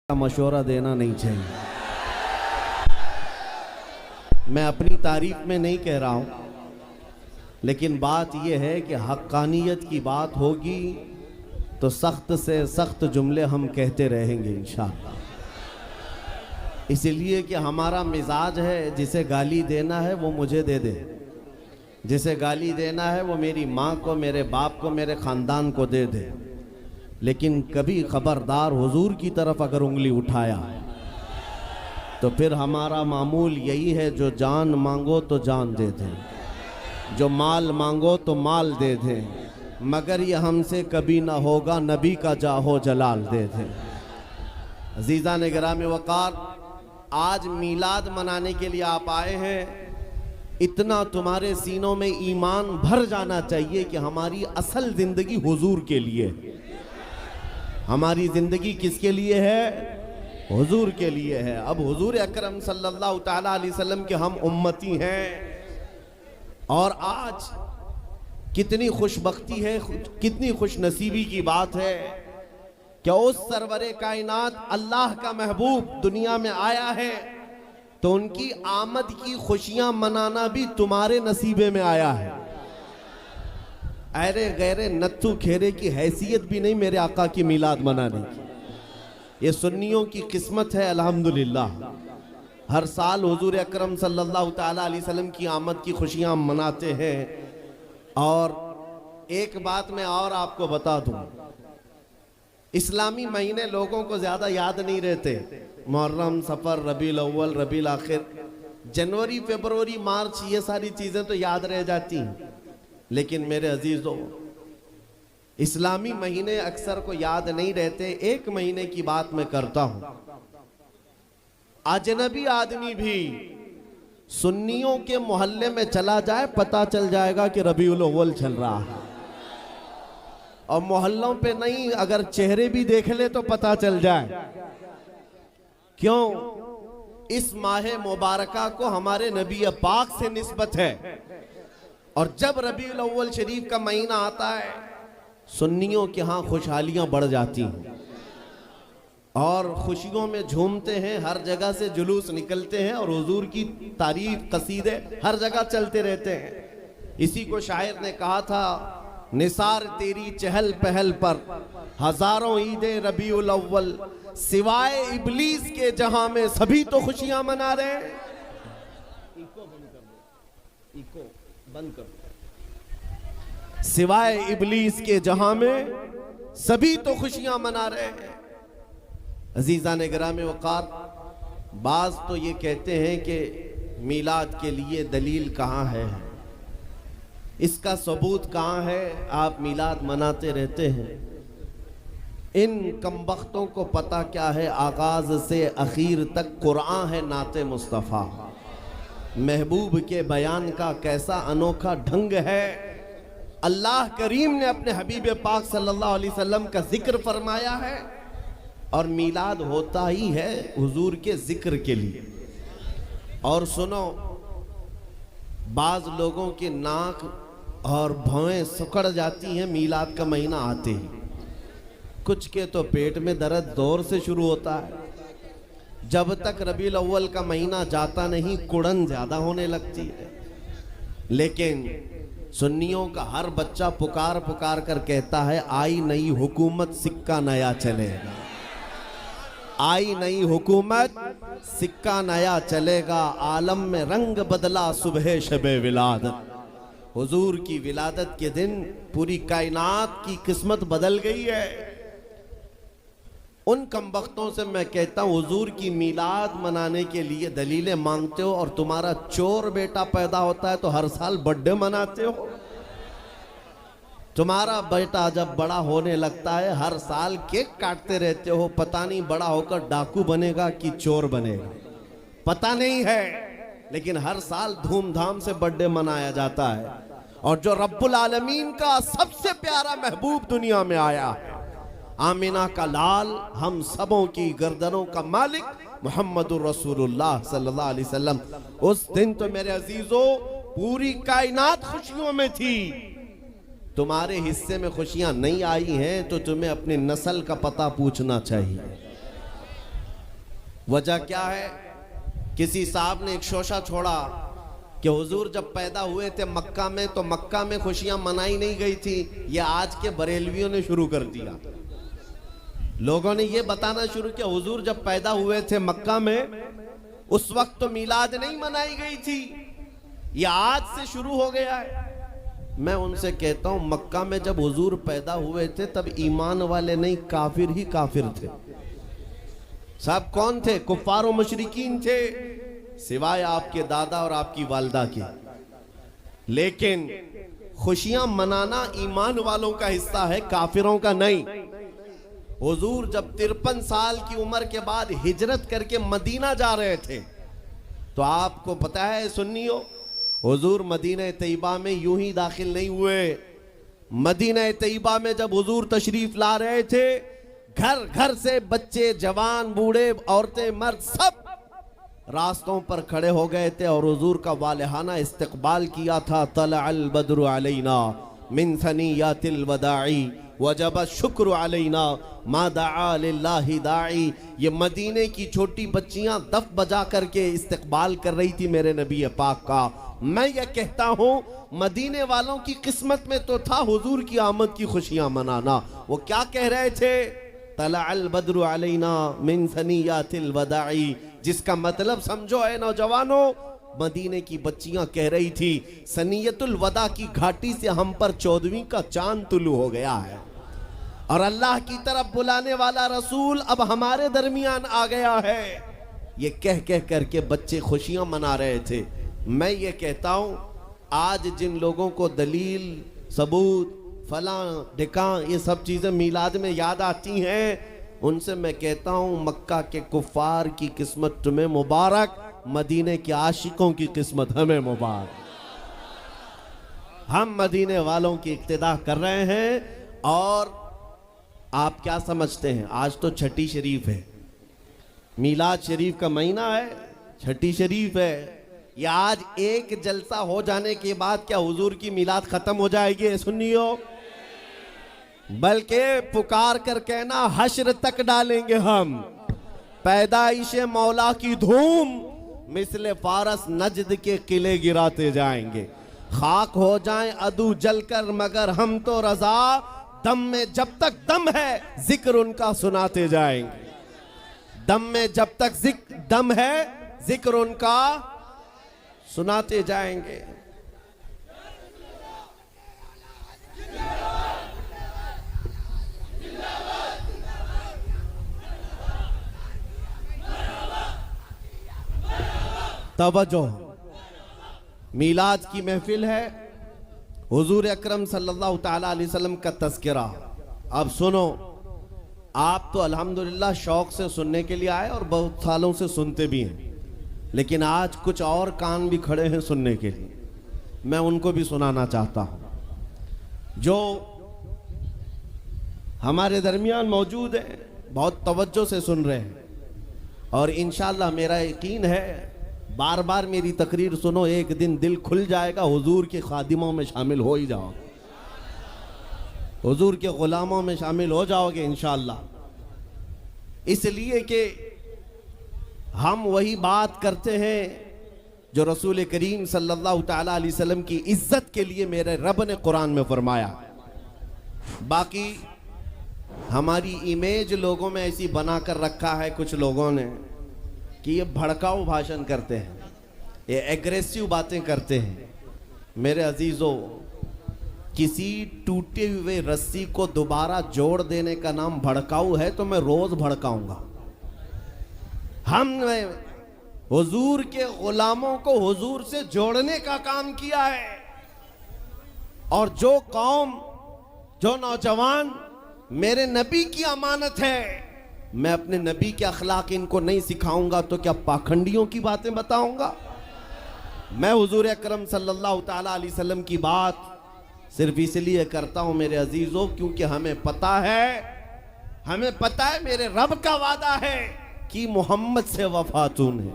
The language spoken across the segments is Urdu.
کا مشورہ دینا نہیں چاہیے۔ میں اپنی تعریف میں نہیں کہہ رہا ہوں، لیکن بات یہ ہے کہ حقانیت کی بات ہوگی تو سخت سے سخت جملے ہم کہتے رہیں گے انشاءاللہ۔ اس لیے کہ ہمارا مزاج ہے، جسے گالی دینا ہے وہ مجھے دے دے، جسے گالی دینا ہے وہ میری ماں کو، میرے باپ کو، میرے خاندان کو دے دے، لیکن کبھی خبردار حضور کی طرف اگر انگلی اٹھایا تو پھر ہمارا معمول یہی ہے، جو جان مانگو تو جان دے دیں، جو مال مانگو تو مال دے دیں، مگر یہ ہم سے کبھی نہ ہوگا نبی کا جاہو جلال دے دیں۔ عزیزان گرام وقار، آج میلاد منانے کے لیے آپ آئے ہیں، اتنا تمہارے سینوں میں ایمان بھر جانا چاہیے کہ ہماری اصل زندگی حضور کے لیے، ہماری زندگی کس کے لیے ہے؟ حضور کے لیے ہے۔ اب حضور اکرم صلی اللہ تعالیٰ علیہ وسلم کے ہم امتی ہیں، اور آج کتنی خوش بختی ہے، کتنی خوش نصیبی کی بات ہے کہ اس سرور کائنات اللہ کا محبوب دنیا میں آیا ہے، تو ان کی آمد کی خوشیاں منانا بھی تمہارے نصیبے میں آیا ہے۔ ایرے غیرے نتھو کھیرے کی حیثیت بھی نہیں میرے آقا کی میلاد منانے کی، یہ سنیوں کی قسمت ہے الحمدللہ۔ ہر سال حضور اکرم صلی اللہ تعالیٰ علیہ وسلم کی آمد کی خوشیاں مناتے ہیں۔ اور ایک بات میں اور آپ کو بتا دوں، اسلامی مہینے لوگوں کو زیادہ یاد نہیں رہتے، محرم، صفر، ربیع الاول، ربیع الاخر، جنوری، فیبروری، مارچ، یہ ساری چیزیں تو یاد رہ جاتی ہیں، لیکن میرے عزیزوں اسلامی مہینے اکثر کو یاد نہیں رہتے۔ ایک مہینے کی بات میں کرتا ہوں، اجنبی آدمی بھی سنیوں کے محلے میں چلا جائے پتہ چل جائے گا کہ ربیع الاول چل رہا ہے، اور محلوں پہ نہیں، اگر چہرے بھی دیکھ لے تو پتہ چل جائے۔ کیوں؟ اس ماہ مبارکہ کو ہمارے نبی پاک سے نسبت ہے، اور جب ربیع الاول شریف کا مہینہ آتا ہے سنیوں کے ہاں خوشحالیاں بڑھ جاتی ہیں، اور خوشیوں میں جھومتے ہیں، ہر جگہ سے جلوس نکلتے ہیں، اور حضور کی تعریف قصیدے ہر جگہ چلتے رہتے ہیں۔ اسی کو شاعر نے کہا تھا، نثار تیری چہل پہل پر ہزاروں عید ربیع الاول، سوائے ابلیس کے جہاں میں سبھی تو خوشیاں منا رہے ہیں۔ سوائے ابلیس کے جہاں میں سبھی تو خوشیاں منا رہے ہیں۔ عزیزان گرام وقار، بعض تو یہ کہتے ہیں کہ میلاد کے لیے دلیل کہاں ہے، اس کا ثبوت کہاں ہے، آپ میلاد مناتے رہتے ہیں۔ ان کمبختوں کو پتہ کیا ہے، آغاز سے اخیر تک قرآن ہے نعت مصطفیٰ، محبوب کے بیان کا کیسا انوکھا ڈھنگ ہے۔ اللہ کریم نے اپنے حبیب پاک صلی اللہ علیہ وسلم کا ذکر فرمایا ہے، اور میلاد ہوتا ہی ہے حضور کے ذکر کے لیے۔ اور سنو، بعض لوگوں کے ناک اور بھویں سکڑ جاتی ہیں میلاد کا مہینہ آتے ہی، کچھ کے تو پیٹ میں درد دور سے شروع ہوتا ہے، جب تک ربیع الاول کا مہینہ جاتا نہیں کڑن زیادہ ہونے لگتی ہے۔ لیکن سنیوں کا ہر بچہ پکار پکار کر کہتا ہے، آئی نئی حکومت سکہ نیا چلے گا، آئی نئی حکومت سکہ نیا چلے گا، عالم میں رنگ بدلا صبح شب ولادت۔ حضور کی ولادت کے دن پوری کائنات کی قسمت بدل گئی ہے۔ ان کمبختوں سے میں کہتا ہوں، حضور کی میلاد منانے کے لیے دلیلیں مانگتے ہو، اور تمہارا چور بیٹا پیدا ہوتا ہے تو ہر سال برتھڈے مناتے ہو۔ تمہارا بیٹا جب بڑا ہونے لگتا ہے ہر سال کیک کاٹتے رہتے ہو، پتہ نہیں بڑا ہو کر ڈاکو بنے گا کہ چور بنے گا، پتہ نہیں ہے، لیکن ہر سال دھوم دھام سے برتھڈے منایا جاتا ہے۔ اور جو رب العالمین کا سب سے پیارا محبوب دنیا میں آیا ہے، آمینہ کا لال، ہم سبوں کی گردنوں کا مالک، محمد الرسول اللہ صلی اللہ علیہ وسلم، اس دن تو میرے عزیزوں پوری کائنات خوشیوں میں تھی۔ تمہارے حصے میں خوشیاں نہیں آئی ہیں تو تمہیں اپنی نسل کا پتہ پوچھنا چاہیے۔ وجہ کیا ہے؟ کسی صاحب نے ایک شوشہ چھوڑا کہ حضور جب پیدا ہوئے تھے مکہ میں تو مکہ میں خوشیاں منائی نہیں گئی تھی، یہ آج کے بریلویوں نے شروع کر دیا۔ لوگوں نے یہ بتانا شروع کیا حضور جب پیدا ہوئے تھے مکہ میں اس وقت تو میلاد نہیں منائی گئی تھی، یہ آج سے شروع ہو گیا ہے۔ میں ان سے کہتا ہوں مکہ میں جب حضور پیدا ہوئے تھے تب ایمان والے نہیں، کافر ہی کافر تھے۔ صاحب کون تھے؟ کفار و مشرکین تھے، سوائے آپ کے دادا اور آپ کی والدہ کے۔ لیکن خوشیاں منانا ایمان والوں کا حصہ ہے، کافروں کا نہیں۔ حضور جب 53 سال کی عمر کے بعد ہجرت کر کے مدینہ جا رہے تھے تو آپ کو پتا ہے سنیو، حضور مدینہ طیبہ میں یوں ہی داخل نہیں ہوئے۔ مدینہ طیبہ میں جب حضور تشریف لا رہے تھے گھر گھر سے بچے، جوان، بوڑھے، عورتیں، مرد سب راستوں پر کھڑے ہو گئے تھے اور حضور کا والہانہ استقبال کیا تھا۔ طلع البدر علینا من ثنیات الوداع وجب الشکر علینا ما دعا للہ داعی۔ یہ مدینے کی چھوٹی بچیاں دف بجا کر کے استقبال کر رہی تھی میرے نبی پاک کا۔ میں یہ کہتا ہوں مدینے والوں کی قسمت میں تو تھا حضور کی آمد کی خوشیاں منانا۔ وہ کیا کہہ رہے تھے؟ طلع البدر علینا من ثنیات الوداع، جس کا مطلب سمجھو اے نوجوانوں، مدینے کی بچیاں کہہ رہی تھی ثنیت الوداع کی گھاٹی سے ہم پر 14ویں کا چاند طلوع ہو گیا ہے اور اللہ کی طرف بلانے والا رسول اب ہمارے درمیان آ گیا ہے۔ یہ کہہ کر کے بچے خوشیاں منا رہے تھے۔ میں یہ کہتا ہوں آج جن لوگوں کو دلیل، ثبوت، فلاں ڈھکاں یہ سب چیزیں میلاد میں یاد آتی ہیں، ان سے میں کہتا ہوں مکہ کے کفار کی قسمت تمہیں مبارک، مدینے کے عاشقوں کی قسمت ہمیں مبارک۔ ہم مدینے والوں کی اقتداء کر رہے ہیں۔ اور آپ کیا سمجھتے ہیں؟ آج تو چھٹی شریف ہے، میلاد شریف کا مہینہ ہے، چھٹی شریف ہے۔ یہ آج ایک جلسہ ہو جانے کے بعد کیا حضور کی میلاد ختم ہو جائے گی؟ سنیو، بلکہ پکار کر کہنا حشر تک ڈالیں گے ہم پیدائش مولا کی دھوم، مثل فارس نجد کے قلعے گراتے جائیں گے۔ خاک ہو جائیں عدو جل کر مگر ہم تو رضا، دم میں جب تک دم ہے ذکر ان کا سناتے جائیں گے۔ دم میں جب تک دم ہے ذکر ان کا سناتے جائیں گے۔ توجہ، میلاد کی محفل ہے، حضور اکرم صلی اللہ تعالیٰ علیہ وسلم کا تذکرہ۔ اب سنو، آپ تو الحمدللہ شوق سے سننے کے لیے آئے اور بہت سالوں سے سنتے بھی ہیں، لیکن آج کچھ اور کان بھی کھڑے ہیں سننے کے لیے، میں ان کو بھی سنانا چاہتا ہوں جو ہمارے درمیان موجود ہیں، بہت توجہ سے سن رہے ہیں، اور انشاءاللہ میرا یقین ہے بار بار میری تقریر سنو، ایک دن دل کھل جائے گا، حضور کے خادموں میں شامل ہو ہی جاؤ، حضور کے غلاموں میں شامل ہو جاؤ گے انشاءاللہ۔ اس لیے کہ ہم وہی بات کرتے ہیں جو رسول کریم صلی اللہ تعالیٰ علیہ وسلم کی عزت کے لیے میرے رب نے قرآن میں فرمایا۔ باقی ہماری امیج لوگوں میں ایسی بنا کر رکھا ہے کچھ لوگوں نے کہ یہ بھڑکاؤ بھاشن کرتے ہیں، یہ ایگریسیو باتیں کرتے ہیں۔ میرے عزیزو، کسی ٹوٹے ہوئے رسی کو دوبارہ جوڑ دینے کا نام بھڑکاؤ ہے تو میں روز بھڑکاؤں گا۔ ہم نے حضور کے غلاموں کو حضور سے جوڑنے کا کام کیا ہے، اور جو قوم، جو نوجوان میرے نبی کی امانت ہے، میں اپنے نبی کے اخلاق ان کو نہیں سکھاؤں گا تو کیا پاکھنڈیوں کی باتیں بتاؤں گا؟ میں حضور اکرم صلی اللہ تعالیٰ علیہ وسلم کی بات صرف اس لیے کرتا ہوں میرے عزیزوں کیونکہ ہمیں پتا ہے میرے رب کا وعدہ ہے کہ محمد سے وفاتون ہے۔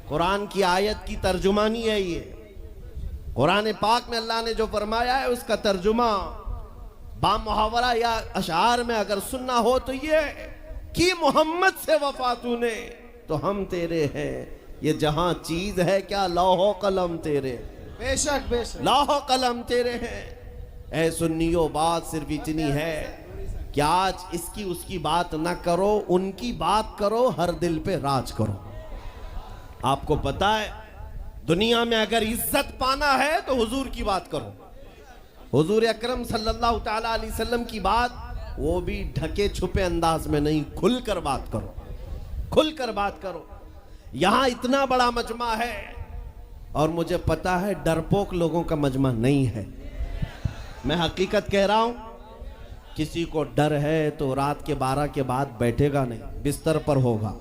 قرآن کی آیت کی ترجمانی ہے یہ، قرآن پاک میں اللہ نے جو فرمایا ہے اس کا ترجمہ با محاورہ یا اشعار میں اگر سننا ہو تو یہ کی محمد سے وفا تو نے تو ہم تیرے ہیں، یہ جہاں چیز ہے کیا لوح و قلم تیرے، بے شک بے شک، لوح و قلم تیرے ہیں۔ اے سنیو بات صرف اتنی ہے کہ آج اس کی اس کی بات نہ کرو، ان کی بات کرو، ہر دل پہ راج کرو۔ آپ کو پتا ہے دنیا میں اگر عزت پانا ہے تو حضور کی بات کرو، حضور اکرم صلی اللہ تعالیٰ علیہ وسلم کی بات، وہ بھی ڈھکے چھپے انداز میں نہیں، کھل کر بات کرو، کھل کر بات کرو۔ یہاں اتنا بڑا مجمع ہے اور مجھے پتا ہے ڈرپوک لوگوں کا مجمع نہیں ہے، میں حقیقت کہہ رہا ہوں۔ کسی کو ڈر ہے تو رات کے 12 کے بعد بیٹھے گا نہیں، بستر پر ہوگا۔